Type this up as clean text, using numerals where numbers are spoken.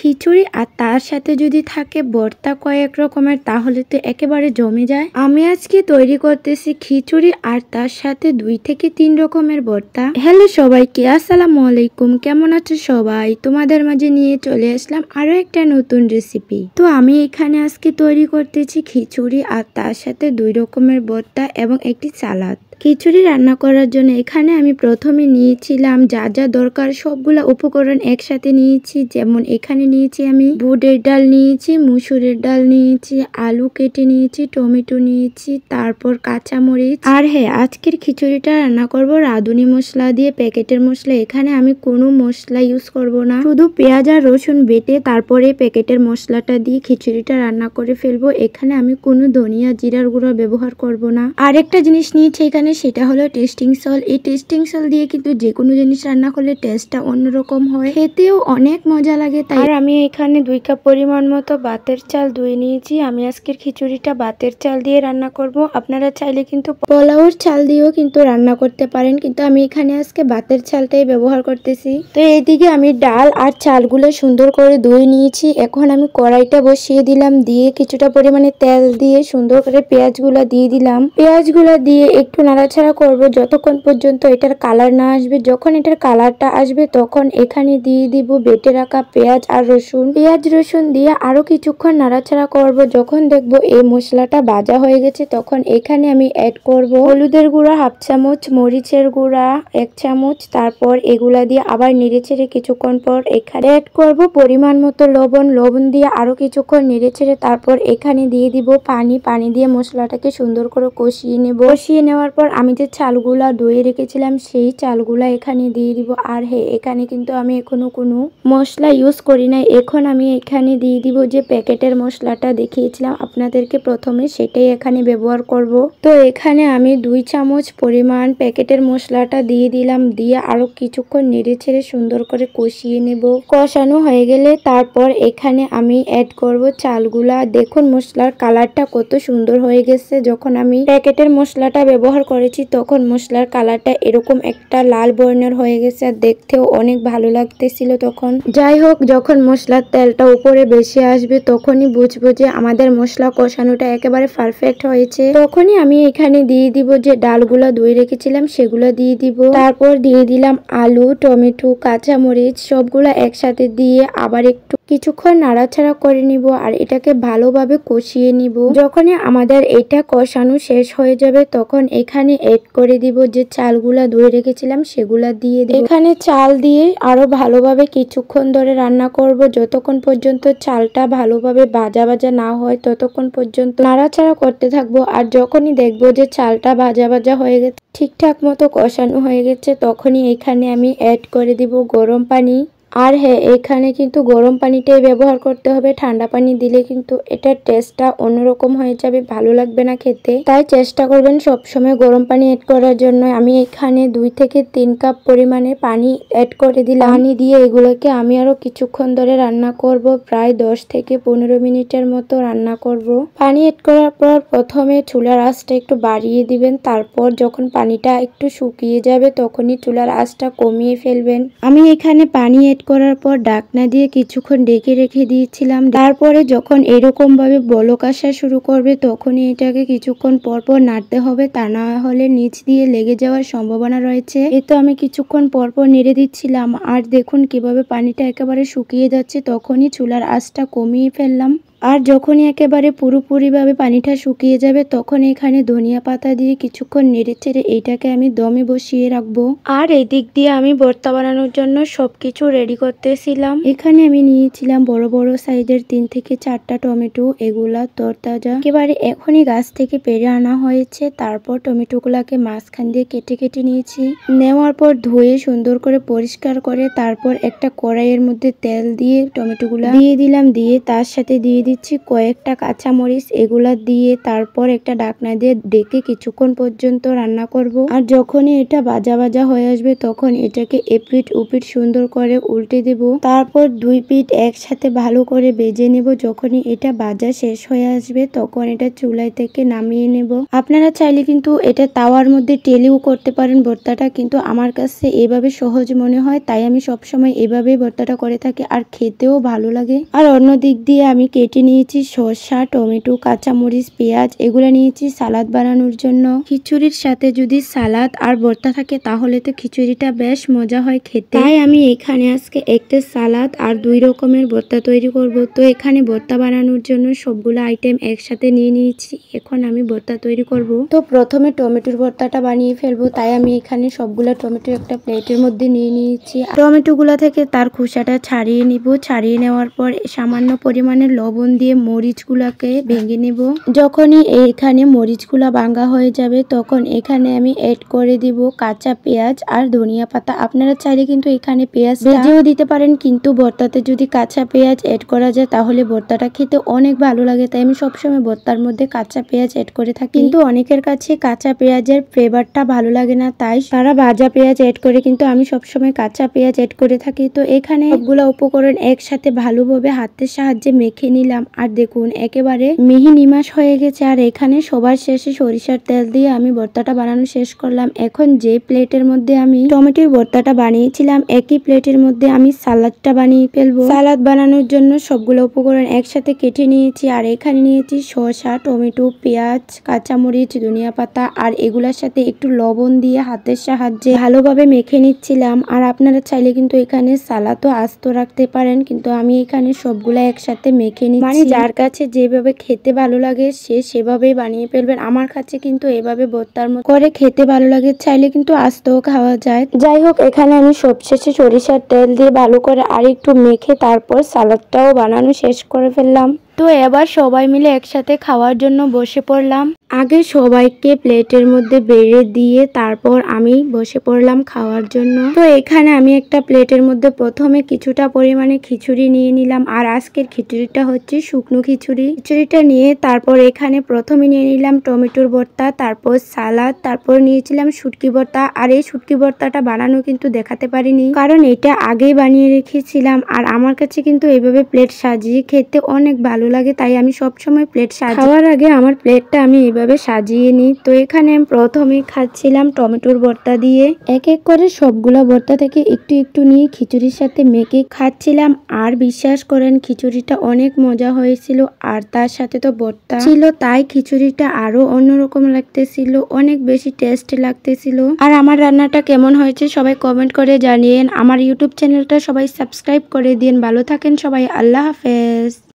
খিচুড়ি আর তার সাথে যদি থাকে ভর্তা কয়েক রকমের তাহলে তো একেবারে জমে যায়। আমি আজকে তৈরি করতেছি খিচুড়ি আর তার সাথে 2 থেকে 3 রকমের ভর্তা। হ্যালো সবাইকে, আসসালামু আলাইকুম। কেমন আছো সবাই? তোমাদের মাঝে নিয়ে চলে আসলাম আরো একটা নতুন রেসিপি। তো আমি এখানে আজকে তৈরি করতেছি খিচুড়ি আর তার সাথে 2 রকমের ভর্তা এবং একটি সালাদ। খিচুড়ি রান্না করার জন্য এখানে আমি প্রথমে নিয়েছিলাম যা যা দরকার সবগুলা উপকরণ একসাথে নিয়েছি। যেমন এখানে নিয়েছি আমি বুটের ডাল নিয়েছি, মুসুরের ডাল নিয়েছি, আলু কেটে নিয়েছি, টমেটো নিয়েছি, তারপর কাঁচামরিচ। আর হ্যাঁ, আজকের খিচুড়িটা রান্না করব রাঁধুনি মশলা দিয়ে, প্যাকেটের মশলা। এখানে আমি কোনো মশলা ইউজ করব না, শুধু পেঁয়াজ আর রসুন বেটে তারপরে প্যাকেটের মশলাটা দিয়ে খিচুড়িটা রান্না করে ফেলবো। এখানে আমি কোনো ধনিয়া জিরার গুঁড়ো ব্যবহার করব না। আরেকটা জিনিস নিয়েছি এখানে, সেটা হলো টেস্টিং সল্ট। এই টেস্টিং সল্ট দিয়ে কিন্তু যে কোনো জিনিস রান্না করলে টেস্টটা অন্যরকম হয়, খেতেও অনেক মজা লাগে। তাই আর আমি এখানে 2 কাপ পরিমাণ মতো বাতের চাল ধুয়ে নিয়েছি। আমি আজকের খিচুড়িটা বাতের চাল দিয়ে রান্না করব। আপনারা চাইলে কিন্তু পোলাওর চাল দিয়েও কিন্তু রান্না করতে পারেন, কিন্তু আমি এখানে আজকে বাতের চালটাই ব্যবহার করতেছি। তো এইদিকে আমি ডাল আর চালগুলো সুন্দর করে ধুয়ে নিয়েছি। এখন আমি কড়াইটা বসিয়ে দিলাম, দিয়ে কিছুটা পরিমাণে তেল দিয়ে সুন্দর করে পেঁয়াজগুলো দিয়ে দিলাম। পেঁয়াজগুলো দিয়ে একটু নাড়াচাড়া করব যতক্ষণ পর্যন্ত এটার কালার না আসবে। যখন এটার কালারটা আসবে তখন এখানে দিয়ে দিব বেটে রাখা পেঁয়াজ আর রসুন। পেঁয়াজ রসুন দিয়ে আরো কিছুক্ষণ নাড়াচাড়া করব। যখন দেখব এই মশলাটা ভাজা হয়ে গেছে তখন এখানে আমি অ্যাড করব হলুদের গুঁড়া 1/2 চামচ, মরিচের গুঁড়া 1 চামচ। তারপর এগুলা দিয়ে আবার নেড়েচেড়ে কিছুক্ষণ পর এখানে অ্যাড করব পরিমাণ মতো লবণ। লবণ দিয়ে আরো কিছুক্ষণ নেড়েচেড়ে তারপর এখানে দিয়ে দিব পানি। পানি দিয়ে মশলাটাকে সুন্দর করে কষিয়ে নেব। কষিয়ে নেওয়ার পর আমি যে চালগুলা ধুয়ে রেখেছিলাম সেই চালগুলা এখানে দিয়ে দিব। আর হ্যাঁ, এখানে কিন্তু আমি এখনো কোনো মশলা ইউজ করি নাই। এখন আমি এখানে দিয়ে দিব যে প্যাকেটের মশলাটা দেখিয়েছিলাম আপনাদেরকে প্রথমে, সেটাই এখানে ব্যবহার করব। তো এখানে আমি 2 চামচ পরিমাণ প্যাকেটের মশলাটা দিয়ে দিলাম। দিয়ে আরো কিছুক্ষণ নেড়ে ছেড়ে সুন্দর করে কষিয়ে নেব। কষানো হয়ে গেলে তারপর এখানে আমি অ্যাড করব চালগুলা। দেখুন মশলার কালারটা কত সুন্দর হয়ে গেছে। যখন আমি প্যাকেটের মশলাটা ব্যবহার করেছি তখন মশলার কালারটা এরকম একটা লাল বর্ণের হয়ে গেছে আর দেখতেও অনেক ভালো লাগতেছিল তখন। যাই হোক, যখন মশলার তেলটা উপরে বেশি আসবে তখনই বুঝবো যে আমাদের মশলা কষানোটা একেবারে পারফেক্ট হয়েছে। তখনই আমি এখানে দিয়ে দিব যে ডালগুলা ধুয়ে রেখেছিলাম সেগুলো দিয়ে দিব। তারপর দিয়ে দিলাম আলু, টমেটো, কাঁচামরিচ সবগুলা একসাথে দিয়ে আবার একটু কিছুক্ষণ নাড়াচাড়া করে নিব আর এটাকে ভালোভাবে কষিয়ে নিব। যখনই আমাদের এটা কষানো শেষ হয়ে যাবে তখন এখানে এড করে দিব যে চালগুলা ধুয়ে রেখেছিলাম সেগুলা দিয়ে দিব। এখানে চাল দিয়ে আরো ভালোভাবে কিছুক্ষণ ধরে রান্না করব যতক্ষণ পর্যন্ত চালটা ভালোভাবে ভাজা ভাজা না হয় ততক্ষণ পর্যন্ত নাড়াচাড়া করতে থাকবো। আর যখনই দেখবো যে চালটা ভাজা ভাজা হয়ে গেছে, ঠিকঠাক মতো কষানো হয়ে গেছে, তখনই এখানে আমি অ্যাড করে দিব গরম পানি। আর হ্যাঁ, এখানে কিন্তু গরম পানিটাই ব্যবহার করতে হবে। ঠান্ডা পানি দিলে কিন্তু এটার টেস্টটা অন্যরকম হয়ে যাবে, ভালো লাগবে না খেতে। তাই চেষ্টা করবেন সবসময় গরম পানি এড করার জন্য। আমি এখানে 2 থেকে 3 কাপ পরিমাণে পানি এড করে দিলাম। পানি দিয়ে এগুলোকে আমি আরো কিছুক্ষণ ধরে রান্না করব, প্রায় 10 থেকে 15 মিনিটের মতো রান্না করব। পানি এড করার পর প্রথমে চুলার আঁচটা একটু বাড়িয়ে দিবেন। তারপর যখন পানিটা একটু শুকিয়ে যাবে তখনই চুলার আঁচটা কমিয়ে ফেলবেন। আমি এখানে পানি এড করার পর ঢাকনা দিয়ে কিছুক্ষণ ঢেকে রেখে দিয়েছিলাম। তারপরে যখন এরকম ভাবে বলক আসা শুরু করবে তখনই এটাকে কিছুক্ষণ পর পর নাড়তে হবে, তা না হলে নিচ দিয়ে লেগে যাওয়ার সম্ভাবনা রয়েছে। এই তো আমি কিছুক্ষণ পর পর নেড়ে দিচ্ছিলাম আর দেখুন কিভাবে পানিটা একেবারে শুকিয়ে যাচ্ছে। তখনই চুলার আঁচটা কমিয়ে ফেললাম। আর যখনই একেবারে পুরোপুরিভাবে পানিটা শুকিয়ে যাবে তখন এখানে ধনিয়া পাতা দিয়ে কিছুক্ষণ নেড়ে চেড়ে এইটাকে আমি দমে বসিয়ে রাখবো। আর এই দিক দিয়ে আমি ভর্তা বানানোর জন্য সবকিছু রেডি করতেছিলাম। এখানে আমি নিয়েছিলাম বড় বড় সাইজের 3 থেকে 4টা টমেটো। এগুলা তরতাজা, একেবারে এখনই গাছ থেকে পেরে আনা হয়েছে। তারপর টমেটো গুলাকে মাঝখান দিয়ে কেটে কেটে নিয়েছি। নেওয়ার পর ধুয়ে সুন্দর করে পরিষ্কার করে তারপর একটা কড়াইয়ের মধ্যে তেল দিয়ে টমেটো গুলা দিয়ে দিলাম। দিয়ে তার সাথে দিয়ে দিচ্ছি কয়েকটা কাঁচামরিচ, এগুলা দিয়ে তারপর একটা ঢাকনা দিয়ে ডেকে কিছুক্ষণ পর্যন্ত রান্না করব। আর যখনই এটা ভাজা ভাজা হয়ে আসবে তখন এটাকে এপিট উপিট সুন্দর করে উল্টে দেব। তারপর দুই পিঠ একসাথে ভালো করে ভেজে নেব। যখনই এটা ভাজা শেষ হয়ে আসবে তখন এটা চুলাই থেকে নামিয়ে নেব। আপনারা চাইলে কিন্তু এটা তাওয়ার মধ্যে টেলেও করতে পারেন ভর্তাটা, কিন্তু আমার কাছে এভাবে সহজ মনে হয় তাই আমি সবসময় এভাবেই ভর্তাটা করে থাকি, আর খেতেও ভালো লাগে। আর অন্য দিক দিয়ে আমি কেটে নিয়েছি শসা, টমেটো, কাঁচামরিচ, পেঁয়াজ, এগুলো নিয়েছি সালাদ বানানোর জন্য। খিচুড়ির সাথে যদি সালাদ আর ভর্তা থাকে তাহলে তো খিচুড়িটা বেশ মজা হয় খেতে। তাই আমি এখানে আজকে একটা সালাদ আর 2 রকমের ভর্তা তৈরি করব। তো এখানে ভর্তা বানানোর জন্য সবগুলো আইটেম একসাথে নিয়ে নিয়েছি। এখন আমি ভর্তা তৈরি করব। তো প্রথমে টমেটোর ভর্তাটা বানিয়ে ফেলবো, তাই আমি এখানে সবগুলো টমেটো একটা প্লেটের মধ্যে নিয়ে নিয়েছি। টমেটোগুলো থেকে তার খোসাটা ছাড়িয়ে নিব। ছাড়িয়ে নেওয়ার পর সামান্য পরিমাণে লবণ দিয়ে মরিচগুলোকে ভেঙে নেব। যখনই এখানে মরিচগুলা ভাঙা হয়ে যাবে তখন এখানে আমি এড করে দিব কাঁচা পেঁয়াজ আর ধনিয়া পাতা। আপনারা চাইলে কিন্তু এখানে পেঁয়াজ ভেজেও দিতে পারেন, কিন্তু ভর্তাতে যদি কাঁচা পেঁয়াজ এড করা যায় তাহলে ভর্তাটা খেতে অনেক ভালো লাগে। তাই আমি সবসময় ভর্তার মধ্যে কাঁচা পেঁয়াজ এড করে থাকি। কিন্তু অনেকের কাছে কাঁচা পেঁয়াজের ফ্লেভারটা ভালো লাগে না, তাই তারা ভাজা পেঁয়াজ এড করে, কিন্তু আমি সবসময় কাঁচা পেঁয়াজ এড করে থাকি। তো এখানে সবগুলো উপকরণ একসাথে ভালোভাবে হাতের সাহায্যে মেখে নিলাম। আর দেখুন একেবারে মিহি নিমাস হয়ে গেছে। আর এখানে সবার শেষে সরিষার তেল দিয়ে আমি ভর্তাটা বানানো শেষ করলাম। এখন যে প্লেটের মধ্যে আমি টমেটোর ভর্তাটা বানিয়েছিলাম একই প্লেটের মধ্যে আমি সালাদটা বানিয়ে ফেলবো। সালাদ বানানোর জন্য সবগুলো উপকরণ একসাথে কেটে নিয়েছি। আর এখানে নিয়েছি শসা, টমেটো, পেঁয়াজ, কাঁচামরিচ, ধনিয়া পাতা, আর এগুলোর সাথে একটু লবণ দিয়ে হাতের সাহায্যে ভালোভাবে মেখে নিচ্ছিলাম। আর আপনারা চাইলে কিন্তু এখানে সালাদও আস্ত রাখতে পারেন, কিন্তু আমি এখানে সবগুলো একসাথে মেখে নিচ্ছি। মানে যার কাছে যেভাবে খেতে ভালো লাগে সে সেভাবেই বানিয়ে ফেলবেন। আমার কাছে কিন্তু এভাবে ভর্তার মতো করে খেতে ভালো লাগে, চাইলে কিন্তু আস্তও খাওয়া যায়। যাই হোক, এখানে আমি সবশেষে সরিষার তেল দিয়ে ভালো করে আর একটু মেখে তারপর সালাদটাও বানানো শেষ করে ফেললাম। তো এবার সবাই মিলে একসাথে খাওয়ার জন্য বসে পড়লাম। আগে সবাইকে প্লেটের মধ্যে বেড়ে দিয়ে তারপর আমি বসে পড়লাম খাওয়ার জন্য। তো এখানে আমি একটা প্লেটের মধ্যে প্রথমে কিছুটা পরিমাণে খিচুড়ি নিয়ে নিলাম। আর আজকের খিচুড়িটা হচ্ছে শুকনো খিচুড়ি। খিচুড়িটা নিয়ে তারপর এখানে প্রথমে নিয়ে নিলাম টমেটোর ভর্তা, তারপর সালাদ, তারপর নিয়েছিলাম শুটকি ভর্তা। আর এই শুটকি ভর্তাটা বানানো কিন্তু দেখাতে পারিনি, কারণ এটা আগেই বানিয়ে রেখেছিলাম। আর আমার কাছে কিন্তু এইভাবে প্লেট সাজিয়ে খেতে অনেক ভালো লাগে, তাই আমি সবসময় প্লেট খাওয়ার আগে আমার প্লেটটা আমি এইভাবে সাজিয়ে নিই। তো এখানে আমি প্রথমে খাচ্ছিলাম টমেটোর ভর্তা দিয়ে। এক এক করে সবগুলা ভর্তা থেকে একটু একটু নিয়ে খিচুড়ির সাথে মেখে খাচ্ছিলাম। আর বিশ্বাস করেন খিচুড়িটা অনেক মজা হয়েছিল, আর তার সাথে তো ভর্তা ছিল, তাই খিচুড়িটা আরো অন্যরকম লাগতেছিল, অনেক বেশি টেস্ট লাগতেছিল। আর আমার রান্নাটা কেমন হয়েছে সবাই কমেন্ট করে জানিয়েন। আমার ইউটিউব চ্যানেলটা সবাই সাবস্ক্রাইব করে দিন। ভালো থাকেন সবাই, আল্লাহ হাফেজ।